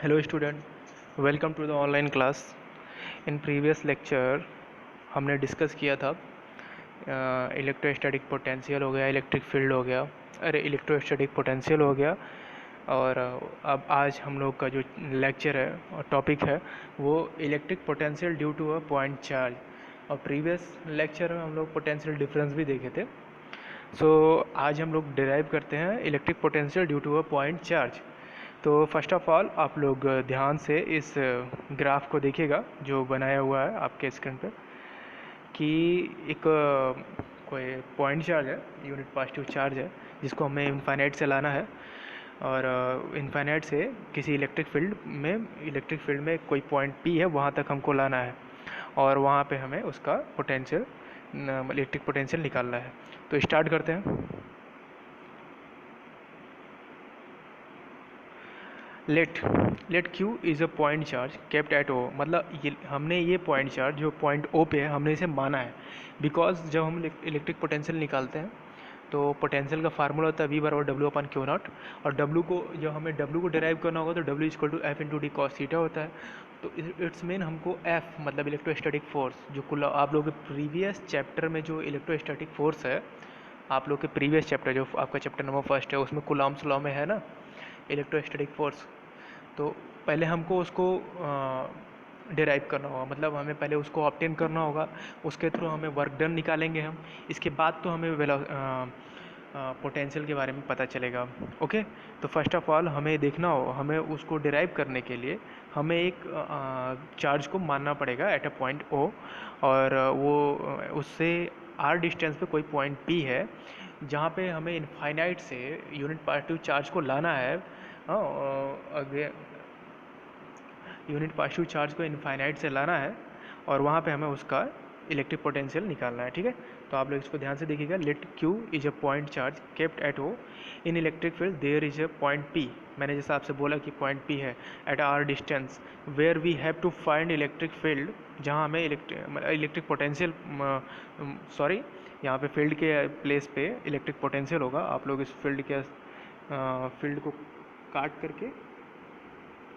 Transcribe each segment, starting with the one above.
Hello student, welcome to the online class. In previous lecture हमने discuss किया था electrostatic potential हो गया, इलेक्ट्रिक फील्ड हो गया, अरे इलेक्ट्रोस्टैटिक पोटेंशियल हो गया। और अब आज हम लोग का जो लेक्चर है और टॉपिक है वो electric potential due to a point charge. और प्रीवियस लेक्चर में हम लोग पोटेंशियल डिफरेंस भी देखे थे। आज हम लोग डिराइव करते हैं electric potential due to a point charge. तो फर्स्ट ऑफ ऑल आप लोग ध्यान से इस ग्राफ को देखिएगा जो बनाया हुआ है आपके स्क्रीन पे, कि एक कोई पॉइंट चार्ज है, यूनिट पॉजिटिव चार्ज है, जिसको हमें इनफाइनाइट से लाना है। और इनफाइनाइट से किसी इलेक्ट्रिक फील्ड में कोई पॉइंट पी है, वहाँ तक हमको लाना है और वहाँ पे हमें उसका पोटेंशियल, इलेक्ट्रिक पोटेंशियल निकालना है। तो स्टार्ट करते हैं। Let Q is a point charge kept at O, मतलब हमने ये पॉइंट चार्ज जो पॉइंट ओ पे है हमने इसे माना है, बिकॉज जब हम इलेक्ट्रिक पोटेंशियल निकालते हैं तो पोटेंशियल का फार्मूला होता है वी बराबर डब्ल्यू अपन क्यू नॉट। और डब्ल्यू को जब हमें डब्ल्यू को डिराइव करना होगा तो W equal to F into d cos theta होता है। तो इट्स मीन हमको एफ मतलब इलेक्ट्रोस्टैटिक फोर्स, जो कुल आप लोगों के प्रीवियस चैप्टर में जो इलेक्ट्रोस्टैटिक फोर्स है, आप लोग के प्रीवियस चैप्टर जो आपका चैप्टर नंबर फर्स्ट है उसमें कूलॉम्स लॉ में है ना इलेक्ट्रोस्टैटिक फोर्स। तो पहले हमको उसको डिराइव करना होगा, मतलब हमें पहले उसको ऑब्टेन करना होगा, उसके थ्रू हमें वर्क डन निकालेंगे हम। इसके बाद तो हमें पोटेंशियल के बारे में पता चलेगा। ओके, तो फर्स्ट ऑफ ऑल हमें देखना हो, हमें उसको डिराइव करने के लिए हमें एक चार्ज को मानना पड़ेगा एट अ पॉइंट ओ, और वो उससे आर डिस्टेंस पे कोई पॉइंट पी है जहाँ पे हमें इनफाइनाइट से यूनिट पॉजिटिव चार्ज को लाना है। यूनिट पॉजिटिव चार्ज को इनफाइनाइट से लाना है और वहाँ पे हमें उसका इलेक्ट्रिक पोटेंशियल निकालना है। ठीक है, तो आप लोग इसको ध्यान से देखिएगा। Let Q is a point charge kept at O in electric field there is a point P. मैंने जैसा आपसे बोला कि पॉइंट पी है at R distance where we have to find electric field, जहाँ हमें इलेक्ट्रिक पोटेंशियल, सॉरी, यहाँ पे फील्ड के प्लेस पे इलेक्ट्रिक पोटेंशियल होगा। आप लोग इस फील्ड को काट करके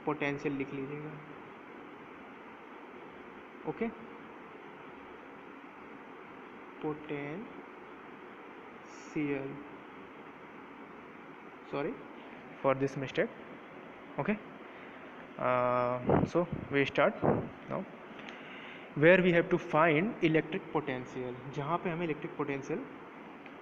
पोटेंशियल लिख लीजिएगा। Okay, potential, sorry for this mistake. Okay, so we start now. Where we have to find electric potential, जहाँ पे हमें इलेक्ट्रिक पोटेंशियल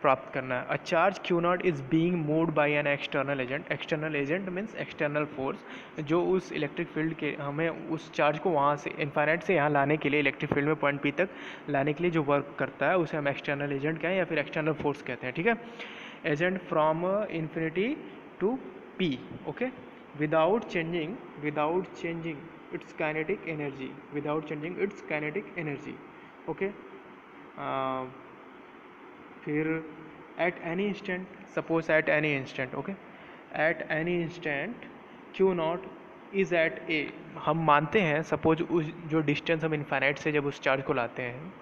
प्राप्त करना है। A charge q naught is being moved by an external agent. External agent means external force, जो उस electric field के हमें उस चार्ज को वहाँ से इनफाइनाइट से यहाँ लाने के लिए, इलेक्ट्रिक फील्ड में पॉइंट पी तक लाने के लिए जो वर्क करता है उसे हम एक्सटर्नल एजेंट कहें या फिर एक्सटर्नल फोर्स कहते हैं। ठीक है, agent from infinity to P. Okay, without changing its kinetic energy, without changing its kinetic energy. Okay, फिर at any instant, suppose at any instant, okay, at any instant Q nought is at A. हम मानते हैं suppose उस जो distance हम infinite से जब उस चार्ज को लाते हैं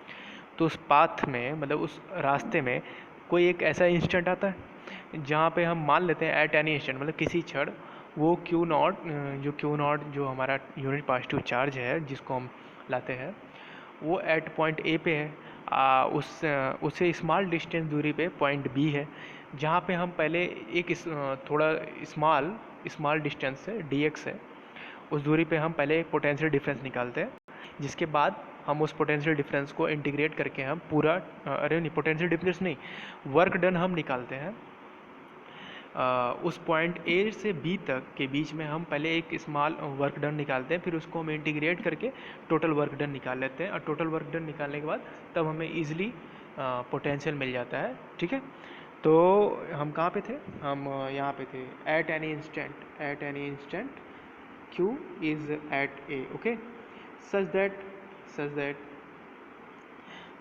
तो उस पाथ में, मतलब उस रास्ते में कोई एक ऐसा इंस्टेंट आता है जहाँ पे हम मान लेते हैं एट एनी इंस्टेंट, मतलब किसी क्षण वो क्यू नॉट जो हमारा यूनिट पॉजिटिव चार्ज है जिसको हम लाते हैं वो एट पॉइंट ए पे है। उससे स्मॉल डिस्टेंस दूरी पे पॉइंट बी है, जहाँ पे हम पहले एक थोड़ा स्मॉल डिस्टेंस से डी एक्स है, उस दूरी पे हम पहले एक पोटेंशियल डिफरेंस निकालते हैं, जिसके बाद हम उस पोटेंशियल डिफरेंस को इंटीग्रेट करके हम पूरा, अरे नहीं, पोटेंशियल डिफरेंस नहीं, वर्क डन हम निकालते हैं। उस पॉइंट ए से बी तक के बीच में हम पहले एक स्मॉल वर्क डन निकालते हैं, फिर उसको हम इंटीग्रेट करके टोटल वर्क डन निकाल लेते हैं, और टोटल वर्क डन निकालने के बाद तब हमें ईजिली पोटेंशियल मिल जाता है। ठीक है, तो हम कहाँ पे थे, हम यहाँ पे थे, at any instant q is at A. Okay, such that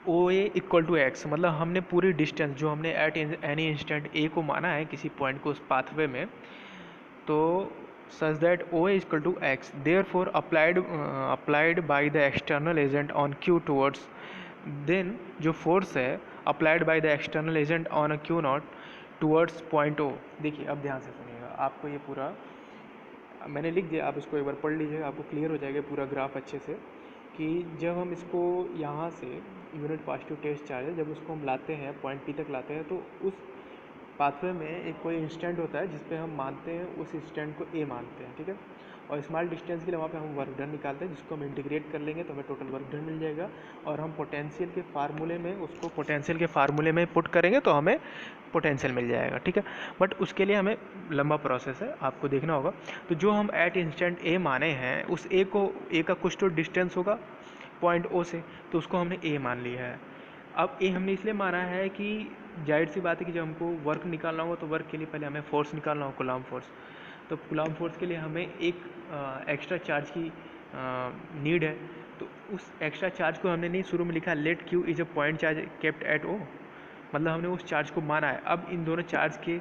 O A equal to x, मतलब हमने पूरी डिस्टेंस जो हमने एट एनी इंस्टेंट ए को माना है किसी पॉइंट को उस पाथवे में, तो such that O A equal to x, therefore applied by the external agent on q towards, then जो फोर्स है applied by the external agent on a q naught towards point O. देखिए अब ध्यान से सुनिएगा, आपको ये पूरा मैंने लिख दिया, आप इसको एक बार पढ़ लीजिएगा, आपको क्लियर हो जाएगा पूरा ग्राफ अच्छे से कि जब हम इसको यहाँ से यूनिट पॉजिटिव टेस्ट चार्ज है, जब उसको हम लाते हैं पॉइंट पी तक लाते हैं, तो उस पाथवे में एक कोई इंस्टेंट होता है जिस पे हम मानते हैं, उस इंस्टेंट को ए मानते हैं, ठीक है। और स्मॉल डिस्टेंस के लिए वहाँ पे हम वर्क डन निकालते हैं, जिसको हम इंटीग्रेट कर लेंगे तो हमें टोटल वर्क डन मिल जाएगा। और हम पोटेंशियल के फार्मूले में उसको पोटेंशियल के फार्मूले में पुट करेंगे तो हमें पोटेंशियल मिल जाएगा, ठीक है। बट उसके लिए हमें लंबा प्रोसेस है, आपको देखना होगा। तो जो हम एट इंस्टेंट ए माने हैं, उस ए को, ए का कुछ तो डिस्टेंस होगा पॉइंट ओ से, तो उसको हमने ए मान लिया है। अब ए हमने इसलिए माना है कि जाहिर सी बात है कि जब हमको वर्क निकालना होगा तो वर्क के लिए पहले हमें फोर्स निकालना होगा, कूलाम्ब फोर्स। तो कूलाम्ब फोर्स के लिए हमें एक एक्स्ट्रा चार्ज की नीड है। तो उस एक्स्ट्रा चार्ज को हमने नहीं शुरू में लिखा let Q is a point charge kept at O, मतलब हमने उस चार्ज को माना है। अब इन दोनों चार्ज के,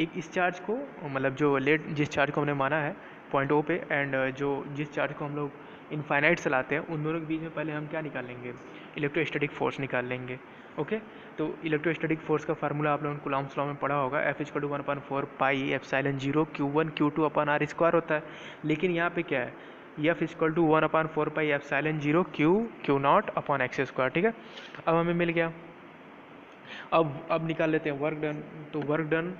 एक इस चार्ज को, मतलब जो लेट जिस चार्ज को हमने माना है पॉइंट ओ पे, एंड जो जिस चार्ज को हम लोग इनफाइनाइट चलाते हैं, उन दोनों के बीच में पहले हम क्या निकाल लेंगे, इलेक्ट्रोस्टैटिक फोर्स निकाल लेंगे। ओके, तो इलेक्ट्रोस्टैटिक फोर्स का फार्मूला आप लोगों ने कूलम्ब्स लॉ में पढ़ा होगा, F=1/4 पाई एप्सिलॉन 0 Q1 Q2 अपन R स्क्वायर होता है। लेकिन यहाँ पे क्या है, F=1/4 पाई एप्सिलॉन 0 Q0 x स्क्वायर, ठीक है। अब हमें मिल गया। अब निकाल लेते हैं वर्क डन। तो work done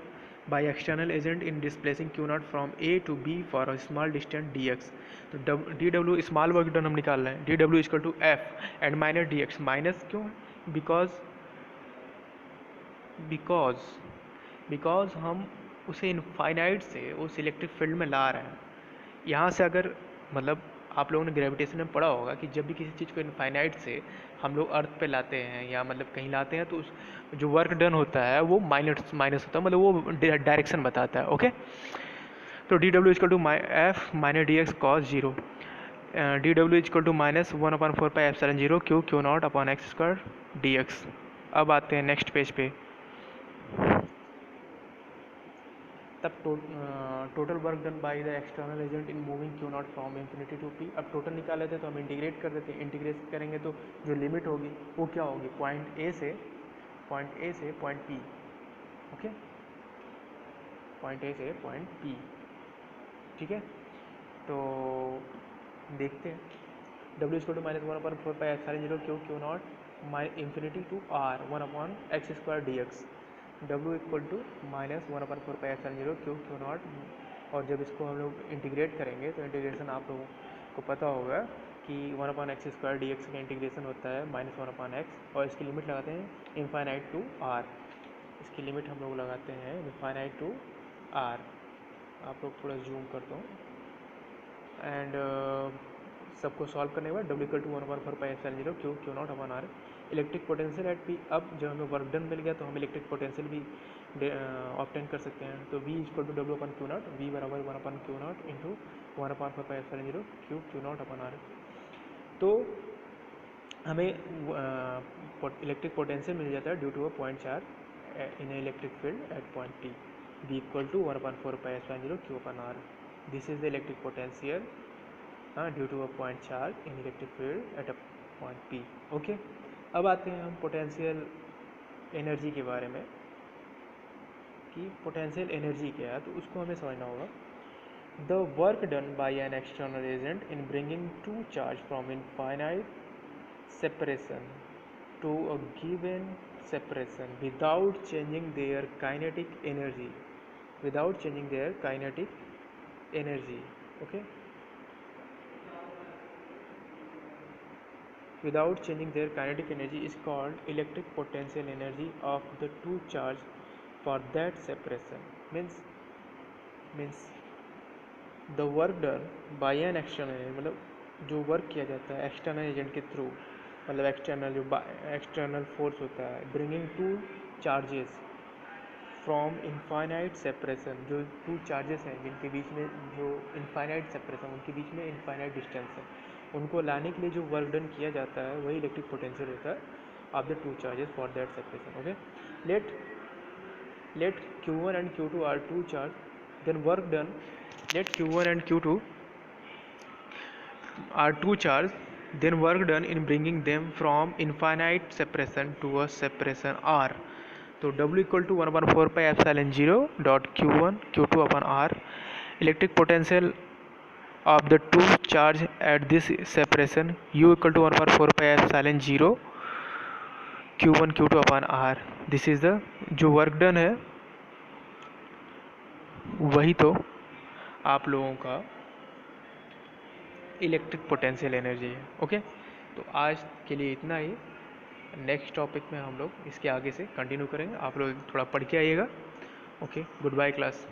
by external agent in displacing Q0 from A to B for a small distance dx। तो dw स्मॉल वर्क डन हम निकाल रहे हैं, dw=F and minus dx। Minus क्यों? बिकॉज हम उसे इनफाइनाइट से उस इलेक्ट्रिक फील्ड में ला रहे हैं। यहाँ से अगर, मतलब आप लोगों ने ग्रेविटेशन में पढ़ा होगा कि जब भी किसी चीज़ को इनफाइनाइट से हम लोग अर्थ पे लाते हैं या मतलब कहीं लाते हैं, तो उस जो वर्क डन होता है वो माइनस होता है, मतलब वो डायरेक्शन बताता है। ओके, तो dw=F minus dx cos 0, dw=-1/4 पाई एप्सिलॉन 0 Q0/x² dx। अब आते हैं नेक्स्ट पेज पे। तब total work done by the external agent in moving Q0 from infinity to P। अब टोटल निकाल लेते हैं तो हम इंटीग्रेट कर देते हैं। इंटीग्रेट करेंगे तो जो लिमिट होगी वो क्या होगी, पॉइंट ए से point P। Okay, point A से पॉइंट P, ठीक है। तो देखते हैं, W=-1/4 pi epsilon 0 Q0 infinity to R 1/x² dx। W=-1/4 pi epsilon 0 Q0। और जब इसको हम लोग इंटीग्रेट करेंगे तो इंटीग्रेशन आप लोगों को पता होगा कि 1/x² dx का इंटीग्रेशन होता है -1/x, और इसकी लिमिट लगाते हैं इनफाइनाइट टू R। इसकी लिमिट हम लोग लगाते हैं इनफाइनाइट टू R। आप लोग थोड़ा जूम करता हूँ, एंड सबको सॉल्व करने के बाद W=1/4 pi epsilon 0 Q0/R। Electric potential at P। अब जब हमें वर्क डन मिल गया तो हम इलेक्ट्रिक पोटेंशियल भी ऑब्टेन कर सकते हैं। तो V=W/Q0, V=1/Q0 इंटू 1/4 पाई एप्सिलॉन 0 Q0/R। तो हमें इलेक्ट्रिक पोटेंशियल मिल जाता है due to a point charge in electric field at point P। V=1/4 pi epsilon 0 Q/R। This is the electric potential due to a point charge in electric field at a point P। Okay, अब आते हैं हम potential energy के बारे में कि potential energy क्या है, तो उसको हमें समझना होगा। The work done by an external agent in bringing two charge from infinite separation to a given separation without changing their kinetic energy, okay, without changing their kinetic energy is called electric potential energy of the two charge for that separation। means the work done by an external, मतलब जो work किया जाता है external agent के through, मतलब external force होता है, bringing two charges from infinite separation. जो टू चार्जेस हैं जिनके बीच में जो इनफाइनाइट सेपरेशन, उनके बीच में इनफाइनाइट डिस्टेंस है, उनको लाने के लिए जो वर्क डन किया जाता है वही इलेक्ट्रिक पोटेंशियल होता है of the two charges for that separation. Okay, let Q1 and Q2 are two charge, then work done, let Q1 and Q2 are two charge, then work done in bringing them from infinite separation to a separation R। तो W=1/4 pi epsilon 0 dot Q1 Q2 upon R। Electric potential of the two charge at this separation u equal to 1/4 pi epsilon 0 q1 q2 upon r. This is the जो work done है वही तो आप लोगों का electric potential energy है. Okay, तो आज के लिए इतना ही. नेक्स्ट टॉपिक में हम लोग इसके आगे से कंटिन्यू करेंगे. आप लोग थोड़ा पढ़ के आइएगा. Okay, good bye class.